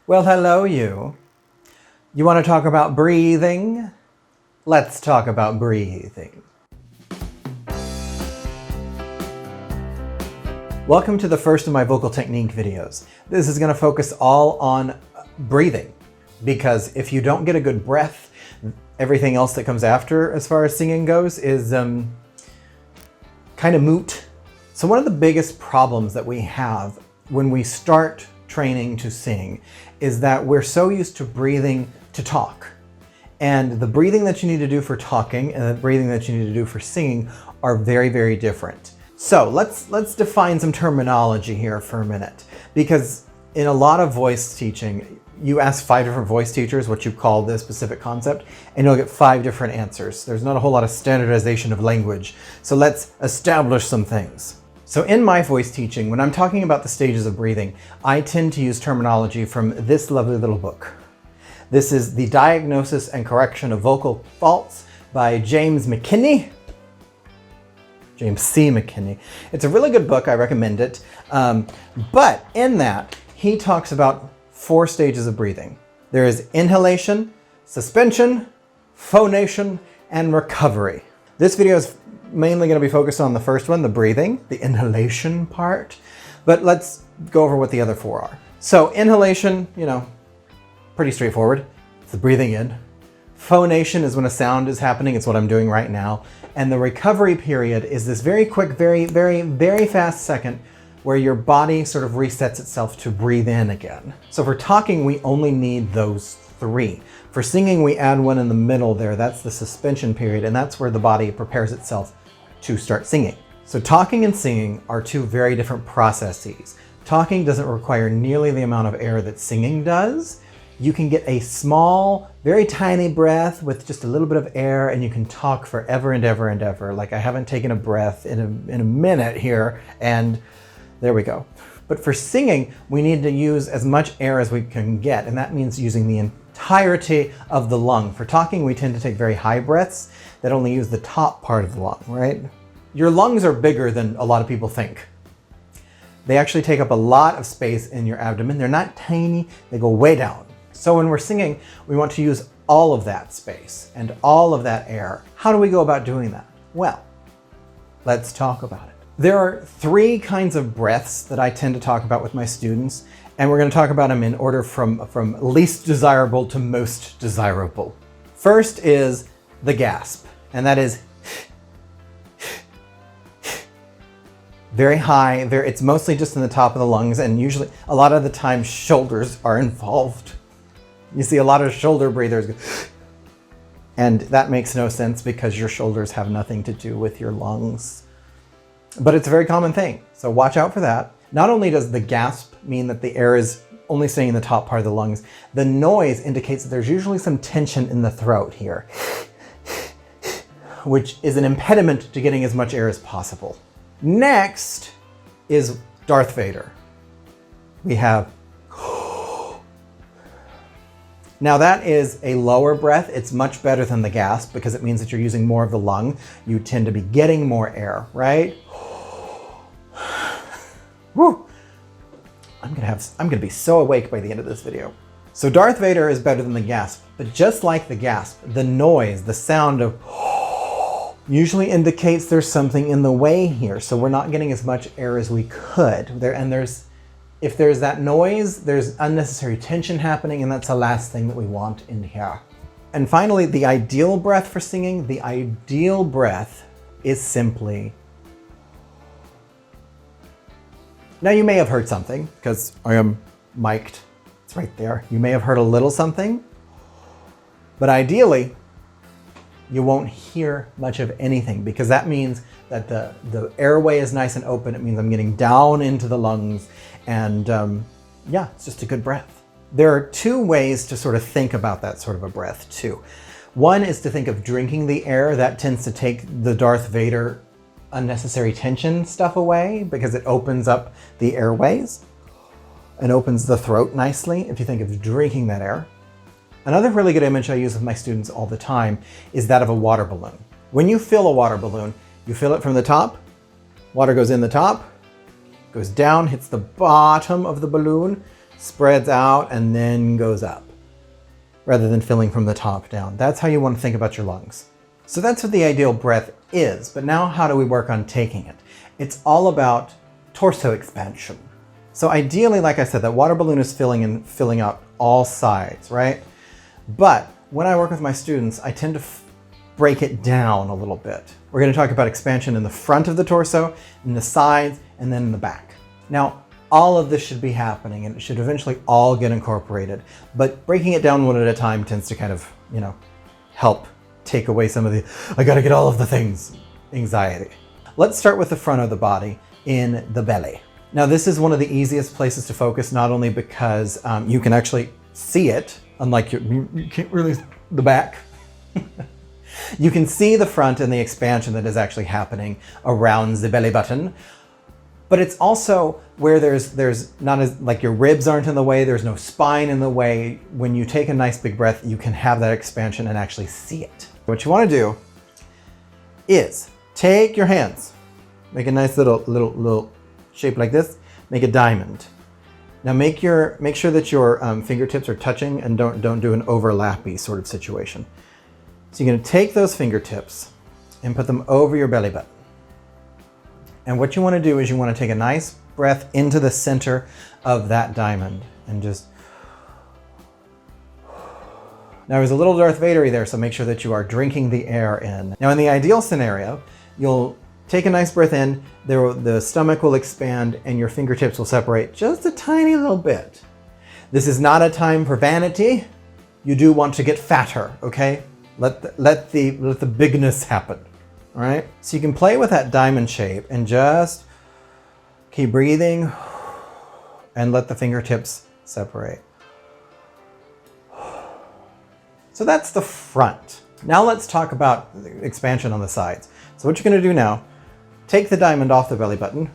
Well, hello, you. You want to talk about breathing? Let's talk about breathing. Welcome to the first of my vocal technique videos. This is going to focus all on breathing, because if you don't get a good breath, everything else that comes after as far as singing goes is kind of moot. So one of the biggest problems that we have when we start training to sing is that we're so used to breathing to talk. And the breathing that you need to do for talking and the breathing that you need to do for singing are very, very different. So let's define some terminology here for a minute, because in a lot of voice teaching, you ask 5 different voice teachers what you call this specific concept, and you'll get 5 different answers. There's not a whole lot of standardization of language. So let's establish some things. So in my voice teaching, when I'm talking about the stages of breathing, I tend to use terminology from this lovely little book. This is The Diagnosis and Correction of Vocal Faults by James McKinney. James C. McKinney. It's a really good book, I recommend it. But in that, he talks about 4 stages of breathing. There is inhalation, suspension, phonation, and recovery. This video is mainly going to be focused on the first one, the breathing, the inhalation part. But let's go over what the other 4 are. So inhalation, pretty straightforward. It's the breathing in. Phonation is when a sound is happening. It's what I'm doing right now. And the recovery period is this very quick, very, very, very fast second where your body sort of resets itself to breathe in again. So for talking, we only need those 3. For singing, we add one in the middle there. That's the suspension period, and that's where the body prepares itself to start singing. So talking and singing are 2 very different processes. Talking doesn't require nearly the amount of air that singing does. You can get a small, very tiny breath with just a little bit of air, and you can talk forever and ever and ever. Like I haven't taken a breath in a minute here, and there we go. But for singing, we need to use as much air as we can get, and that means using the entirety of the lung. For talking, we tend to take very high breaths that only use the top part of the lung, right? Your lungs are bigger than a lot of people think. They actually take up a lot of space in your abdomen. They're not tiny, they go way down. So when we're singing, we want to use all of that space and all of that air. How do we go about doing that? Well, let's talk about it. There are 3 kinds of breaths that I tend to talk about with my students, and we're going to talk about them in order from least desirable to most desirable. First is the gasp, and that is very high. It's mostly just in the top of the lungs, and usually a lot of the time shoulders are involved. You see a lot of shoulder breathers go, and that makes no sense because your shoulders have nothing to do with your lungs. But it's a very common thing, so watch out for that. Not only does the gasp mean that the air is only staying in the top part of the lungs, the noise indicates that there's usually some tension in the throat here, which is an impediment to getting as much air as possible. Next is Darth Vader. We have, now that is a lower breath. It's much better than the gasp because it means that you're using more of the lung. You tend to be getting more air, right? Woo. I'm gonna be so awake by the end of this video. So Darth Vader is better than the gasp, but just like the gasp, the noise, the sound of usually indicates there's something in the way here. So we're not getting as much air as we could. If there's that noise, there's unnecessary tension happening, and that's the last thing that we want in here. And finally, the ideal breath for singing, the ideal breath is simply. Now you may have heard something, because I am mic'd. It's right there. You may have heard a little something, but ideally, you won't hear much of anything, because that means that the airway is nice and open. It means I'm getting down into the lungs, and yeah, it's just a good breath. There are 2 ways to sort of think about that sort of a breath too. One is to think of drinking the air. That tends to take the Darth Vader unnecessary tension stuff away because it opens up the airways and opens the throat nicely if you think of drinking that air. Another really good image I use with my students all the time is that of a water balloon. When you fill a water balloon, you fill it from the top, water goes in the top, goes down, hits the bottom of the balloon, spreads out and then goes up, rather than filling from the top down. That's how you want to think about your lungs. So that's what the ideal breath is, but now how do we work on taking it? It's all about torso expansion. So ideally, like I said, that water balloon is filling up all sides, right? But when I work with my students, I tend to break it down a little bit. We're going to talk about expansion in the front of the torso, in the sides, and then in the back. Now, all of this should be happening and it should eventually all get incorporated, but breaking it down one at a time tends to kind of, help take away some of the, I gotta get all of the things, anxiety. Let's start with the front of the body in the belly. Now, this is one of the easiest places to focus, not only because you can actually see it, unlike you can't really, the back. You can see the front and the expansion that is actually happening around the belly button. But it's also where there's not as, like, your ribs aren't in the way, there's no spine in the way. When you take a nice big breath, you can have that expansion and actually see it. What you want to do is take your hands, make a nice little shape like this, make a diamond. Now make sure that your fingertips are touching and don't do an overlappy sort of situation. So you're going to take those fingertips and put them over your belly button. And what you want to do is you want to take a nice breath into the center of that diamond and just... Now there's a little Darth Vader-y there, so make sure that you are drinking the air in. Now in the ideal scenario, you'll take a nice breath in, the stomach will expand and your fingertips will separate just a tiny little bit. This is not a time for vanity. You do want to get fatter, okay? Let the bigness happen. All right, so you can play with that diamond shape and just keep breathing and let the fingertips separate. So that's the front. Now let's talk about expansion on the sides. So what you're going to do now, take the diamond off the belly button,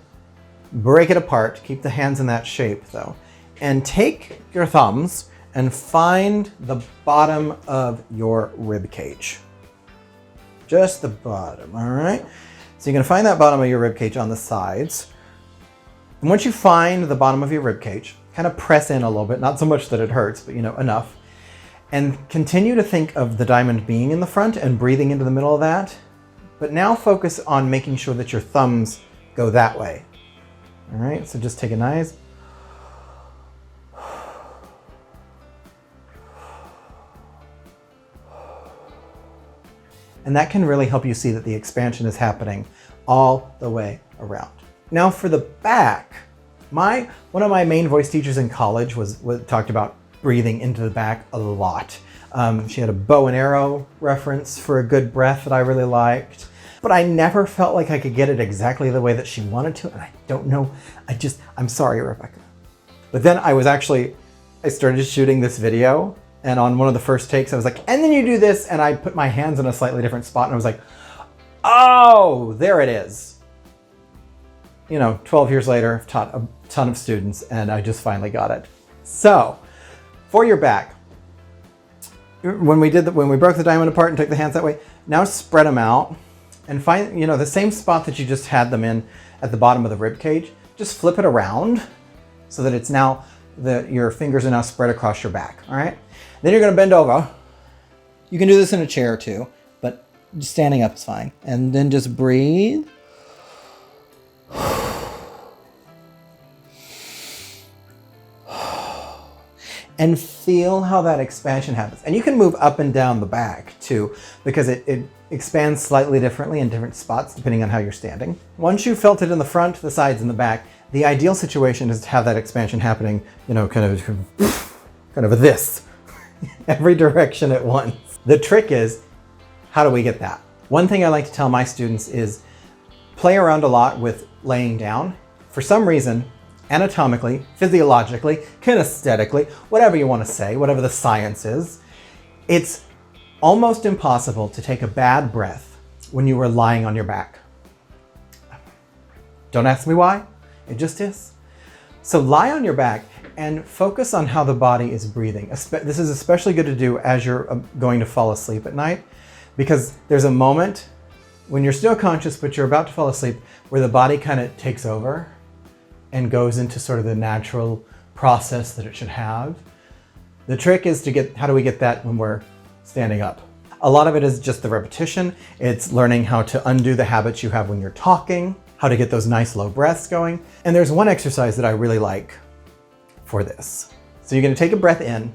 break it apart, keep the hands in that shape though, and take your thumbs and find the bottom of your rib cage. Just the bottom, all right? So you're gonna find that bottom of your rib cage on the sides. And once you find the bottom of your rib cage, kind of press in a little bit, not so much that it hurts, but enough. And continue to think of the diamond being in the front and breathing into the middle of that. But now focus on making sure that your thumbs go that way. All right, so just take a nice... And that can really help you see that the expansion is happening all the way around. Now for the back, one of my main voice teachers in college talked about breathing into the back a lot. She had a bow and arrow reference for a good breath that I really liked, but I never felt like I could get it exactly the way that she wanted to, and I don't know, I'm sorry, Rebecca. But then I started shooting this video, and on one of the first takes, I was like, and then you do this, and I put my hands in a slightly different spot, and I was like, oh, there it is. 12 years later, I've taught a ton of students, and I just finally got it. So, for your back, when we broke the diamond apart and took the hands that way, now spread them out, and find, the same spot that you just had them in at the bottom of the rib cage, just flip it around so that it's now, your fingers are now spread across your back, all right? Then you're gonna bend over. You can do this in a chair too, but just standing up is fine. And then just breathe. And feel how that expansion happens. And you can move up and down the back too, because it expands slightly differently in different spots depending on how you're standing. Once you've felt it in the front, the sides, and the back, the ideal situation is to have that expansion happening, kind of this, every direction at once. The trick is, how do we get that? One thing I like to tell my students is play around a lot with laying down. For some reason, anatomically, physiologically, kinesthetically, whatever you want to say, whatever the science is, it's almost impossible to take a bad breath when you are lying on your back. Don't ask me why, it just is. So lie on your back and focus on how the body is breathing. This is especially good to do as you're going to fall asleep at night, because there's a moment when you're still conscious but you're about to fall asleep where the body kind of takes over and goes into sort of the natural process that it should have. The trick is to get, how do we get that when we're standing up? A lot of it is just the repetition. It's learning how to undo the habits you have when you're talking, how to get those nice low breaths going. And there's one exercise that I really like for this. So you're gonna take a breath in,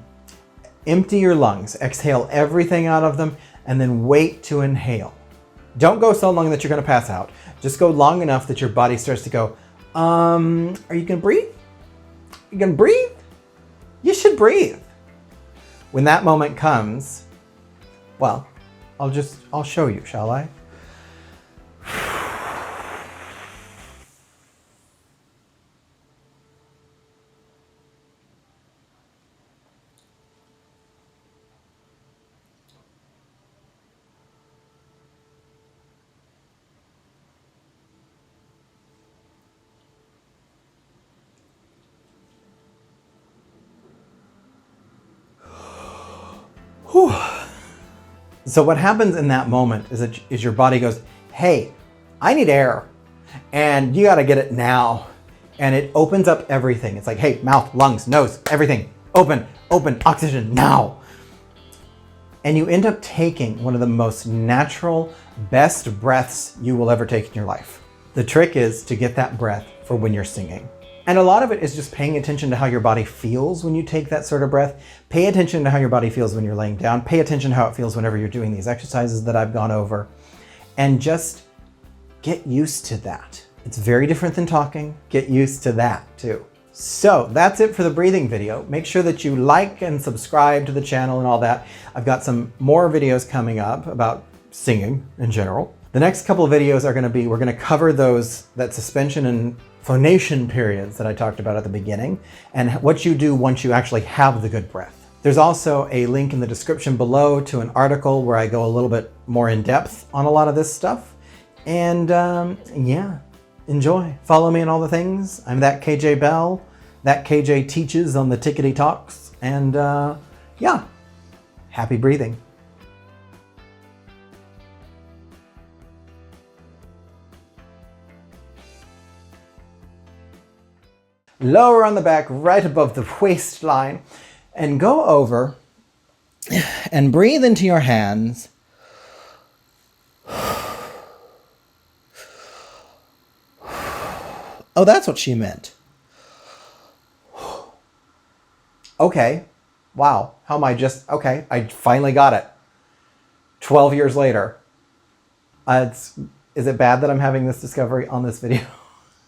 empty your lungs, exhale everything out of them, and then wait to inhale. Don't go so long that you're gonna pass out. Just go long enough that your body starts to go, are you gonna breathe? You gonna breathe? You should breathe. When that moment comes, well, I'll show you, shall I? Whew. So what happens in that moment is your body goes, hey, I need air and you got to get it now. And it opens up everything. It's like, hey, mouth, lungs, nose, everything, open, oxygen now. And you end up taking one of the most natural, best breaths you will ever take in your life. The trick is to get that breath for when you're singing. And a lot of it is just paying attention to how your body feels when you take that sort of breath. Pay attention to how your body feels when you're laying down. Pay attention to how it feels whenever you're doing these exercises that I've gone over. And just get used to that. It's very different than talking. Get used to that too. So that's it for the breathing video. Make sure that you like and subscribe to the channel and all that. I've got some more videos coming up about singing in general. The next couple of videos are we're gonna cover that suspension and phonation periods that I talked about at the beginning and what you do once you actually have the good breath. There's also a link in the description below to an article where I go a little bit more in depth on a lot of this stuff. And yeah, enjoy. Follow me on all the things. I'm that KJ Bell. That KJ teaches on the Tickety Talks. And yeah, happy breathing. Lower on the back, right above the waistline, and go over and breathe into your hands. Oh, that's what she meant. Okay. Wow. How am I okay, I finally got it. 12 years later. Is it bad that I'm having this discovery on this video?